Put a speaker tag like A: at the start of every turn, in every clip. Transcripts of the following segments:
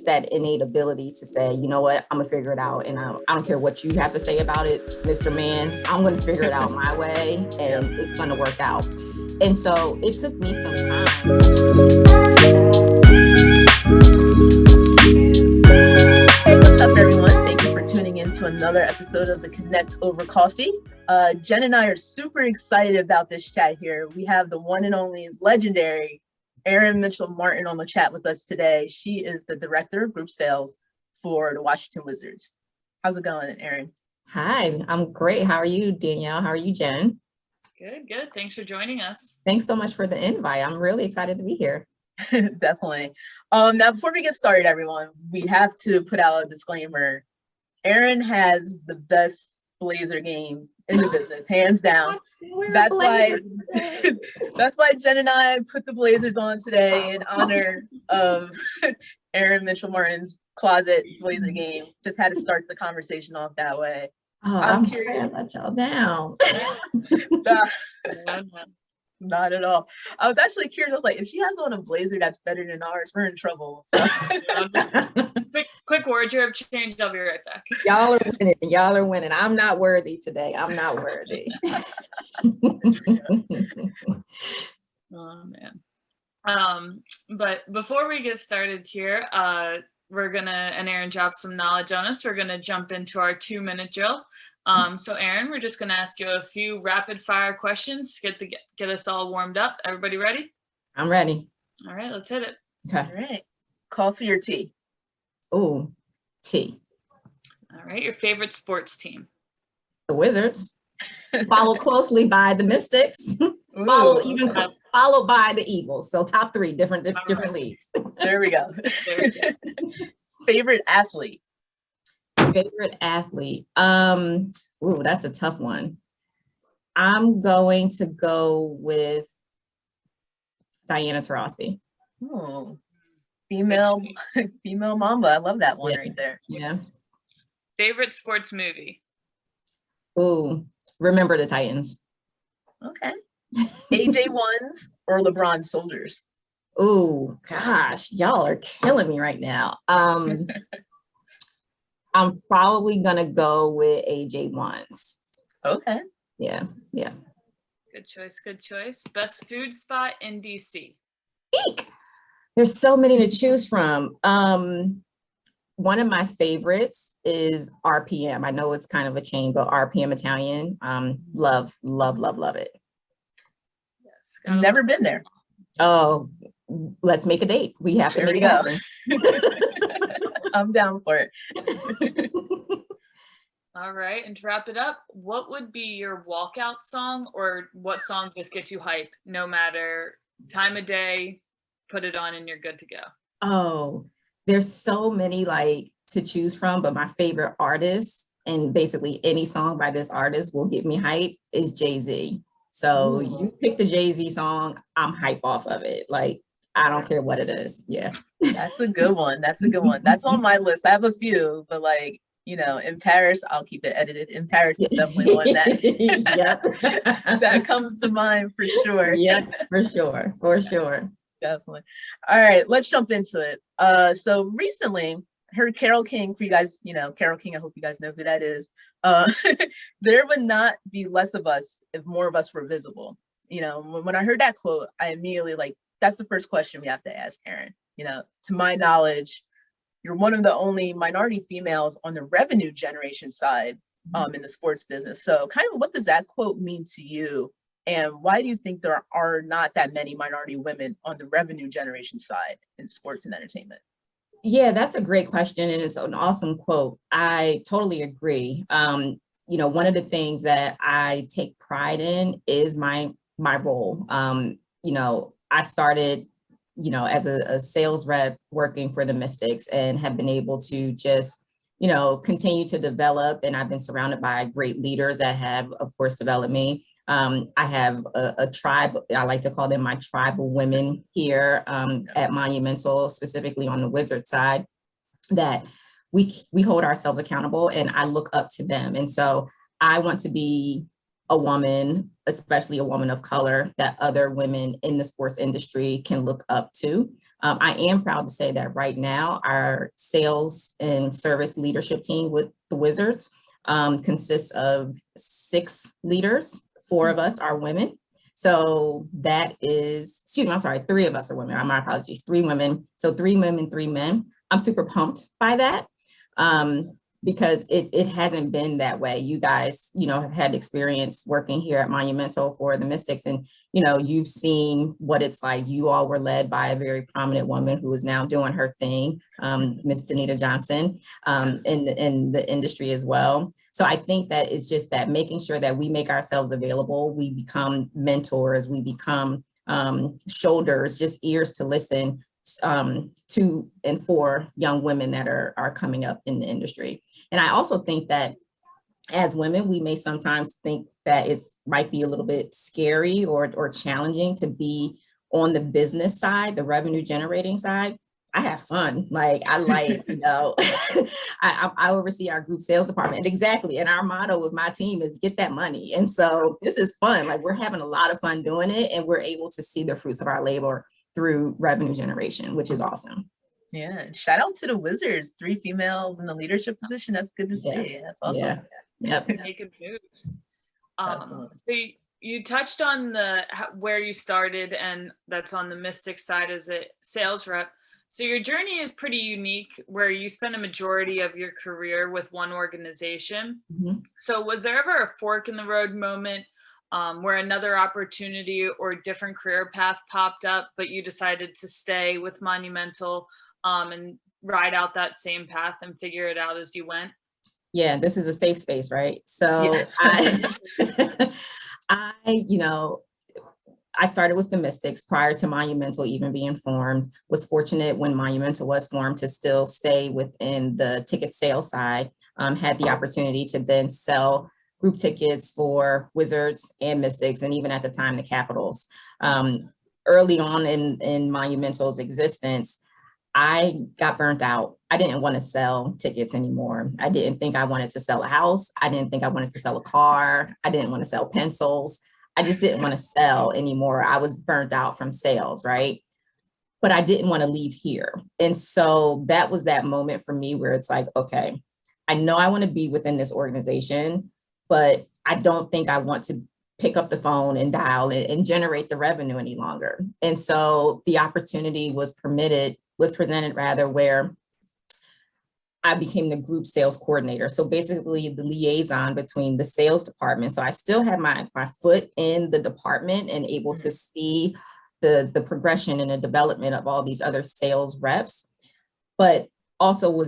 A: just that innate ability to say, you know what, I'm gonna figure it out, and I don't care what you have to say about it, Mr. Man. I'm gonna figure it out my way, and it's gonna work out. And so it took me some time.
B: Hey, what's up, everyone? Thank you for tuning in to another episode of the Connect Over Coffee. Jen and I are super excited about this chat here. We have the one and only legendary Erin Mitchell-Martin on the chat with us today. She is the Director of Group Sales for the Washington Wizards. How's it going, Erin?
A: Hi, I'm great. How are you, Danielle? How are you, Jen?
C: Good. Thanks for joining us.
A: Thanks so much for the invite. I'm really excited to be here.
B: Definitely. Now, before we get started, everyone, we have to put out a disclaimer. Erin has the best Blazer game in the business, hands down. That's why Jen and I put the Blazers on today in honor of Erin Mitchell-Martin's closet Blazer game. Just had to start the conversation off that way.
A: Oh, I'm sorry I let y'all down.
B: Not at all. I was actually curious. I was like, if she has on a blazer that's better than ours, we're in trouble. So.
C: quick wardrobe change. I'll be right back.
A: Y'all are winning. I'm not worthy today. I'm not worthy.
C: Oh man. But before we get started here, we're gonna, and Erin dropped some knowledge on us. We're gonna jump into our 2-minute drill. So Erin, we're just gonna ask you a few rapid fire questions to get us all warmed up. Everybody ready?
A: I'm ready.
C: All right, let's hit it.
A: Okay.
B: All right. Coffee or tea?
A: Oh, tea.
C: All right, your favorite sports team?
A: The Wizards. Followed closely by the Mystics. Followed by the Eagles. So top 3 different leagues.
B: There we go. Favorite athlete?
A: Favorite athlete. Ooh, that's a tough one. I'm going to go with Diana Taurasi.
B: Oh, female Mamba. I love that one right there.
A: Yeah.
C: Favorite sports movie?
A: Ooh, Remember the Titans.
B: Okay. AJ Ones or LeBron Soldiers?
A: Ooh, gosh, y'all are killing me right now. I'm probably gonna go with AJ Ones.
B: Okay.
A: Yeah.
C: Good choice. Best food spot in DC?
A: Eek! There's so many to choose from. One of my favorites is RPM. I know it's kind of a chain, but RPM Italian. Love it.
C: Yes.
B: I've never been there.
A: Oh, let's make a date. We have to make it happen.
B: I'm down for it.
C: All right, and to wrap it up, what would be your walkout song, or what song just gets you hype no matter time of day? Put it on and you're good to go.
A: Oh, there's so many to choose from, but my favorite artist, and basically any song by this artist will get me hype, is Jay-Z. So you pick the Jay-Z song, I'm hype off of it. I don't care what it is. Yeah.
B: That's a good one. That's on my list. I have a few, but in Paris, I'll keep it edited. In Paris is definitely one that that comes to mind for sure.
A: Yeah, for sure.
B: Definitely. All right, let's jump into it. So recently, heard Carole King, for you guys, Carole King, I hope you guys know who that is. There would not be less of us if more of us were visible. When I heard that quote, I immediately that's the first question we have to ask Erin. To my knowledge, you're one of the only minority females on the revenue generation side in the sports business. So kind of what does that quote mean to you? And why do you think there are not that many minority women on the revenue generation side in sports and entertainment?
A: Yeah, that's a great question. And it's an awesome quote. I totally agree. One of the things that I take pride in is my role. I started as a sales rep working for the Mystics, and have been able to just, continue to develop. And I've been surrounded by great leaders that have, of course, developed me. I have a tribe, I like to call them my tribe of women here at Monumental, specifically on the Wizard side, that we hold ourselves accountable, and I look up to them. And so I want to be a woman, especially a woman of color, that other women in the sports industry can look up to. I am proud to say that right now, our sales and service leadership team with the Wizards consists of 6 leaders. 4 of us are women. So that is, excuse me, I'm sorry, 3 of us are women. My apologies, 3 women. So 3 women, 3 men. I'm super pumped by that. Because it hasn't been that way. You guys, have had experience working here at Monumental for the Mystics, and you've seen what it's like. You all were led by a very prominent woman who is now doing her thing, Miss Danita Johnson, in the industry as well. So I think that it's just that making sure that we make ourselves available, we become mentors, we become shoulders, just ears to listen to and for young women that are coming up in the industry. And I also think that as women, we may sometimes think that it might be a little bit scary or challenging to be on the business side, the revenue generating side. I have fun. I I oversee our group sales department. And exactly. And our motto with my team is get that money. And so this is fun. We're having a lot of fun doing it, and we're able to see the fruits of our labor through revenue generation, which is awesome.
B: Yeah. Shout out to the Wizards, 3 females in the leadership position. That's good to see. That's awesome.
A: Yeah. Yep.
C: Making moves. So you touched on where you started, and that's on the Mystic side as a sales rep. So your journey is pretty unique, where you spent a majority of your career with one organization. Mm-hmm. So was there ever a fork in the road moment where another opportunity or different career path popped up, but you decided to stay with Monumental and ride out that same path and figure it out as you went?
A: Yeah, this is a safe space, right? So yeah. I started with the Mystics prior to Monumental even being formed. Was fortunate when Monumental was formed to still stay within the ticket sales side. Had the opportunity to then sell group tickets for Wizards and Mystics, and even at the time, the Capitals. Early on in Monumental's existence, I got burnt out. I didn't want to sell tickets anymore. I didn't think I wanted to sell a house. I didn't think I wanted to sell a car. I didn't want to sell pencils. I just didn't want to sell anymore. I was burnt out from sales, right? But I didn't want to leave here. And so that was that moment for me where it's like, okay, I know I want to be within this organization, but I don't think I want to pick up the phone and dial it and generate the revenue any longer. And so the opportunity was presented where I became the group sales coordinator. So basically the liaison between the sales department. So I still had my foot in the department and able to see the progression and the development of all these other sales reps, but also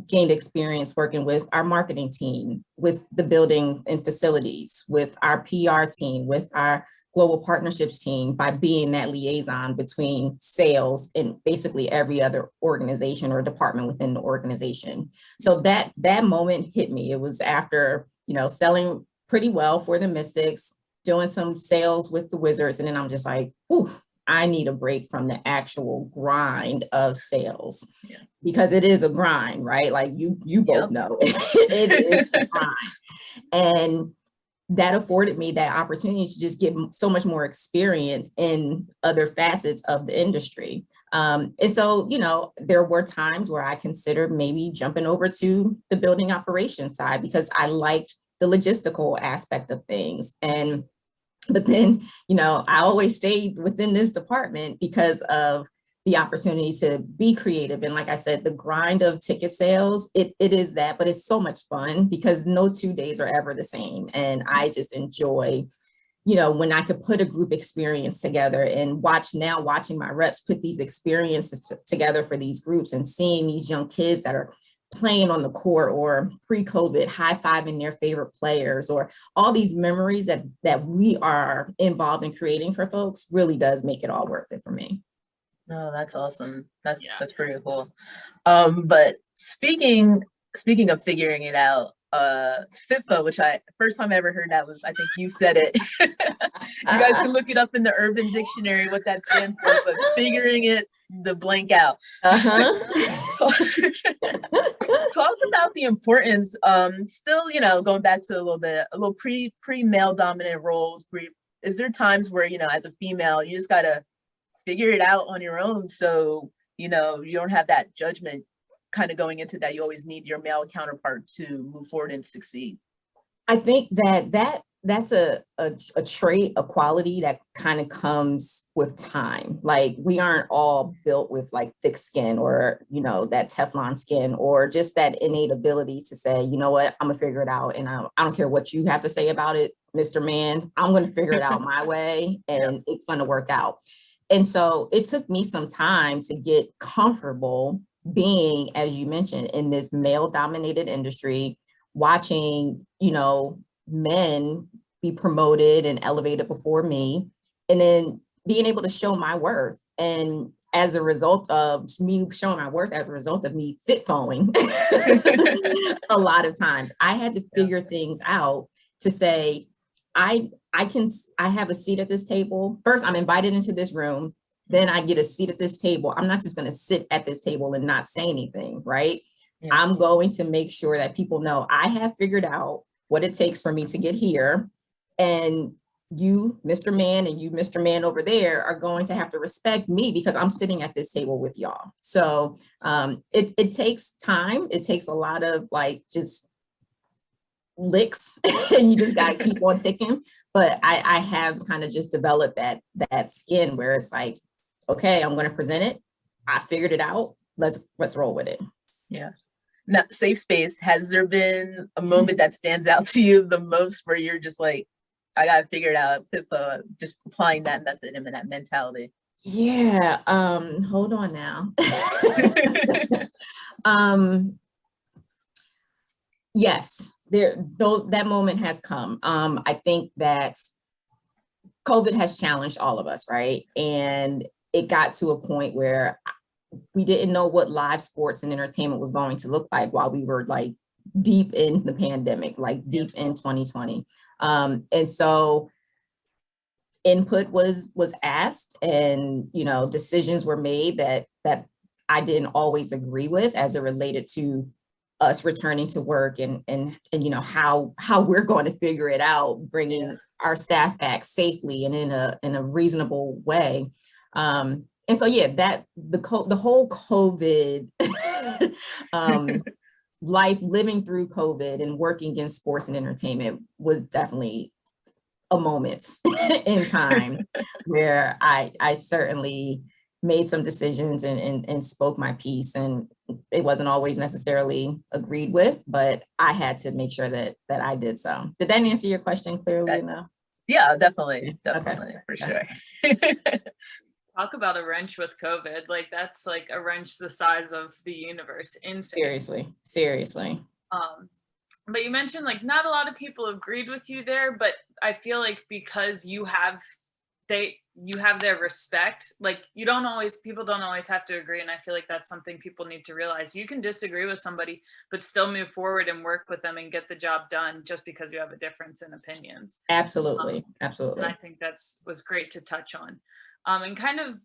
A: gained experience working with our marketing team, with the building and facilities, with our PR team, with our global partnerships team, by being that liaison between sales and basically every other organization or department within the organization. So that moment hit me. It was after, selling pretty well for the Mystics, doing some sales with the Wizards. And then I'm just like, ooh, I need a break from the actual grind of sales, because it is a grind, right? Like you both know it is a grind. And that afforded me that opportunity to just get so much more experience in other facets of the industry. And so, there were times where I considered maybe jumping over to the building operations side because I liked the logistical aspect of things. But then, I always stayed within this department because of the opportunity to be creative. And like I said, the grind of ticket sales, it is that, but it's so much fun because no 2 days are ever the same. And I just enjoy, when I could put a group experience together and watching my reps put these experiences together for these groups and seeing these young kids that are playing on the court or pre-COVID high-fiving their favorite players, or all these memories that we are involved in creating for folks really does make it all worth it for me.
B: Oh, that's awesome. That's pretty cool. But speaking of figuring it out, FIPA, which first time I ever heard that was, I think you said it. You guys can look it up in the Urban Dictionary what that stands for, but figuring it the blank out. Talk about the importance, still, going back to a little pre-male dominant roles. Is there times where, as a female, you just gotta figure it out on your own, so you don't have that judgment kind of going into that? You always need your male counterpart to move forward and succeed.
A: I think that's a trait, a quality that kind of comes with time. Like, we aren't all built with like thick skin, or that Teflon skin, or just that innate ability to say, you know what, I'm gonna figure it out, and I don't care what you have to say about it, Mr. Man. I'm gonna figure it out my way, and it's gonna work out. And so it took me some time to get comfortable being, as you mentioned, in this male dominated industry, watching, men be promoted and elevated before me, and then being able to show my worth. And as a result of me showing my worth, as a result of me fit phoning, a lot of times I had to figure things out to say, I have a seat at this table. First, I'm invited into this room. Then I get a seat at this table. I'm not just going to sit at this table and not say anything, right? Yeah. I'm going to make sure that people know I have figured out what it takes for me to get here. And you, Mr. Man, and you, Mr. Man over there, are going to have to respect me because I'm sitting at this table with y'all. So it takes time. It takes a lot of like just licks and you just got to keep on ticking. But I have kind of just developed that skin where it's like, okay, I'm going to present it. I figured it out. Let's roll with it.
B: Yeah. Now, safe space, has there been a moment that stands out to you the most where you're just like, I got to figure it out, just applying that method and that mentality?
A: Yeah. Hold on now. Yes, that moment has come. I think that COVID has challenged all of us, right? And it got to a point where we didn't know what live sports and entertainment was going to look like while we were like deep in the pandemic, like deep in 2020. And so input was asked, and decisions were made that I didn't always agree with as it related to us returning to work and how we're going to figure it out, bringing our staff back safely and in a reasonable way. And so, that the whole COVID life, living through COVID and working in sports and entertainment, was definitely a moment in time where I certainly made some decisions and spoke my piece, and it wasn't always necessarily agreed with, but I had to make sure that I did so. Did that answer your question clearly enough?
B: Yeah, definitely, for sure.
C: Talk about a wrench with COVID. Like, that's like a wrench the size of the universe. Insane.
A: Seriously.
C: But you mentioned like not a lot of people agreed with you there, but I feel like because you have their respect, like people don't always have to agree. And I feel like that's something people need to realize. You can disagree with somebody, but still move forward and work with them and get the job done just because you have a difference in opinions.
A: Absolutely.
C: And I think was great to touch on. And kind of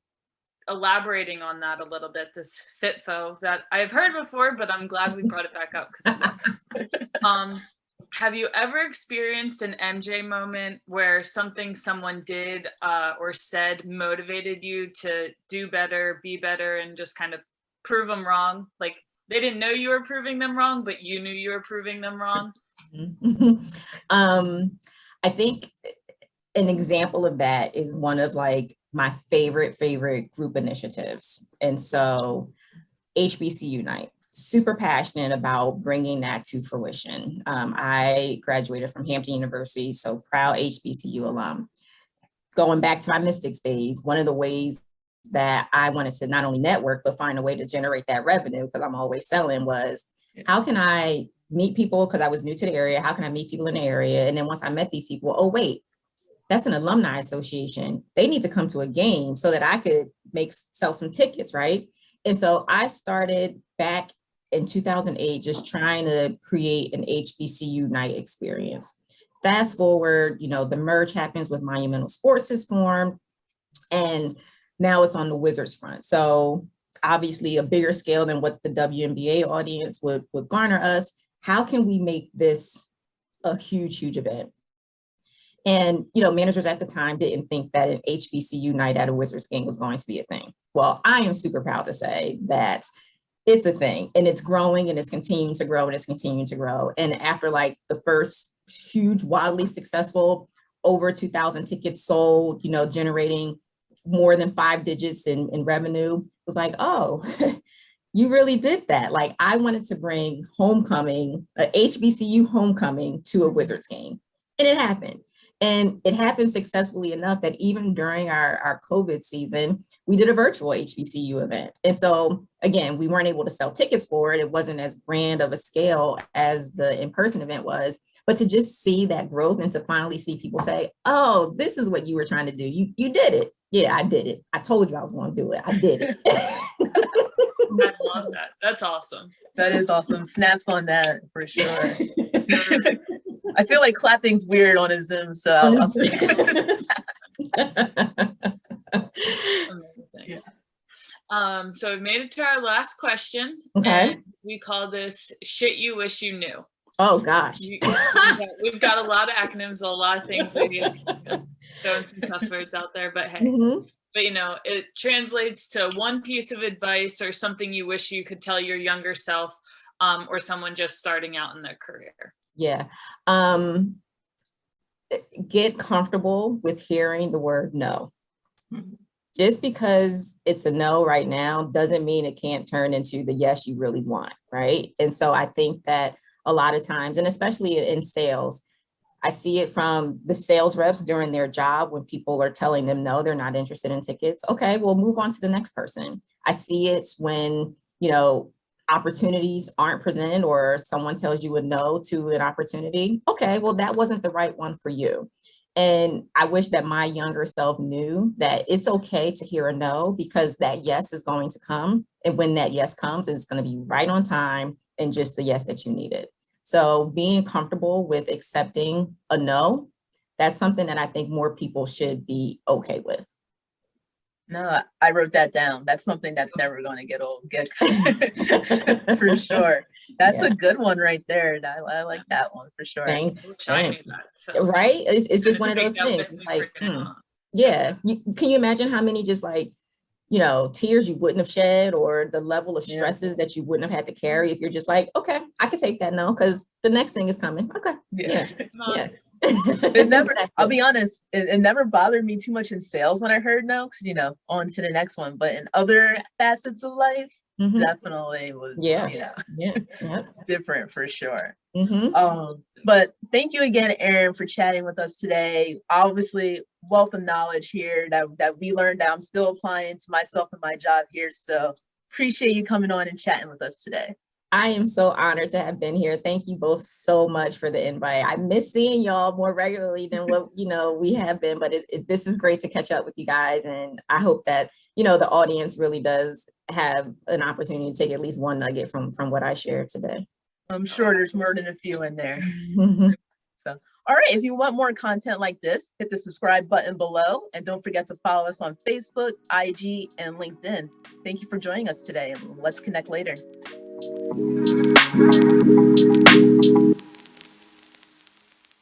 C: elaborating on that a little bit, this FitFo that I've heard before, but I'm glad we brought it back up because have you ever experienced an MJ moment where something someone did or said motivated you to do better, be better, and just kind of prove them wrong? Like, they didn't know you were proving them wrong, but you knew you were proving them wrong?
A: I think an example of that is one of like my favorite group initiatives. And so HBCU Night, super passionate about bringing that to fruition. I graduated from Hampton University, so proud HBCU alum. Going back to my Mystics days, one of the ways that I wanted to not only network, but find a way to generate that revenue, because I'm always selling, was how can I meet people, because I was new to the area, how can I meet people in the area? And then once I met these people, oh wait, that's an alumni association. They need to come to a game so that I could sell some tickets, right? And so I started back in 2008, just trying to create an HBCU night experience. Fast forward, the merge happens with Monumental Sports is formed, and now it's on the Wizards front. So obviously a bigger scale than what the WNBA audience would garner us. How can we make this a huge, huge event? And, managers at the time didn't think that an HBCU night at a Wizards game was going to be a thing. Well, I am super proud to say that it's a thing, and it's growing, and it's continuing to grow, and it's continuing to grow. And after like the first huge, wildly successful, over 2,000 tickets sold, generating more than 5 digits in revenue, it was like, oh, you really did that. Like, I wanted to bring homecoming, a HBCU homecoming, to a Wizards game, and it happened. And it happened successfully enough that even during our COVID season, we did a virtual HBCU event. And so, again, we weren't able to sell tickets for it. It wasn't as grand of a scale as the in-person event was. But to just see that growth and to finally see people say, oh, this is what you were trying to do. You did it. Yeah, I did it. I told you I was going to do it. I did it.
C: I love that. That's awesome.
B: That is awesome. Snaps on that for sure. I feel like clapping's weird on a Zoom, so I'll
C: Amazing. Yeah. So we've made it to our last question.
A: Okay.
C: And we call this shit you wish you knew.
A: Oh gosh.
C: We've got a lot of acronyms, a lot of things we throwing some cuss words out there, but hey.
A: Mm-hmm.
C: But it translates to one piece of advice or something you wish you could tell your younger self, or someone just starting out in their career.
A: Yeah. Get comfortable with hearing the word no. Just because it's a no right now doesn't mean it can't turn into the yes you really want, right? And so I think that a lot of times, and especially in sales, I see it from the sales reps during their job when people are telling them no, they're not interested in tickets. Okay, we'll move on to the next person. I see it when, opportunities aren't presented or someone tells you a no to an opportunity. Okay, well, that wasn't the right one for you. And I wish that my younger self knew that it's okay to hear a no, because that yes is going to come. And when that yes comes, it's going to be right on time and just the yes that you needed. So being comfortable with accepting a no, that's something that I think more people should be okay with.
B: No, I wrote that down. That's something that's never going to get old. For sure. That's a good one right there. I like that one for sure.
A: Thanks.
C: Right?
A: It's just one of those things. It's like, yeah. Can you imagine how many just like, tears you wouldn't have shed, or the level of stresses that you wouldn't have had to carry if you're just like, okay, I could take that no, because the next thing is coming. Okay. Yeah.
B: It never, I'll be honest, it never bothered me too much in sales when I heard no, because on to the next one. But in other facets of life, definitely was different for sure. But thank you again, Erin, for chatting with us today. Obviously, wealth of knowledge here that we learned that I'm still applying to myself and my job here. So appreciate you coming on and chatting with us today.
A: I am so honored to have been here. Thank you both so much for the invite. I miss seeing y'all more regularly than what we have been, but this is great to catch up with you guys. And I hope that the audience really does have an opportunity to take at least one nugget from what I shared today.
B: I'm sure there's more than a few in there. So, all right, if you want more content like this, hit the subscribe button below, and don't forget to follow us on Facebook, IG, and LinkedIn. Thank you for joining us today, and let's connect later.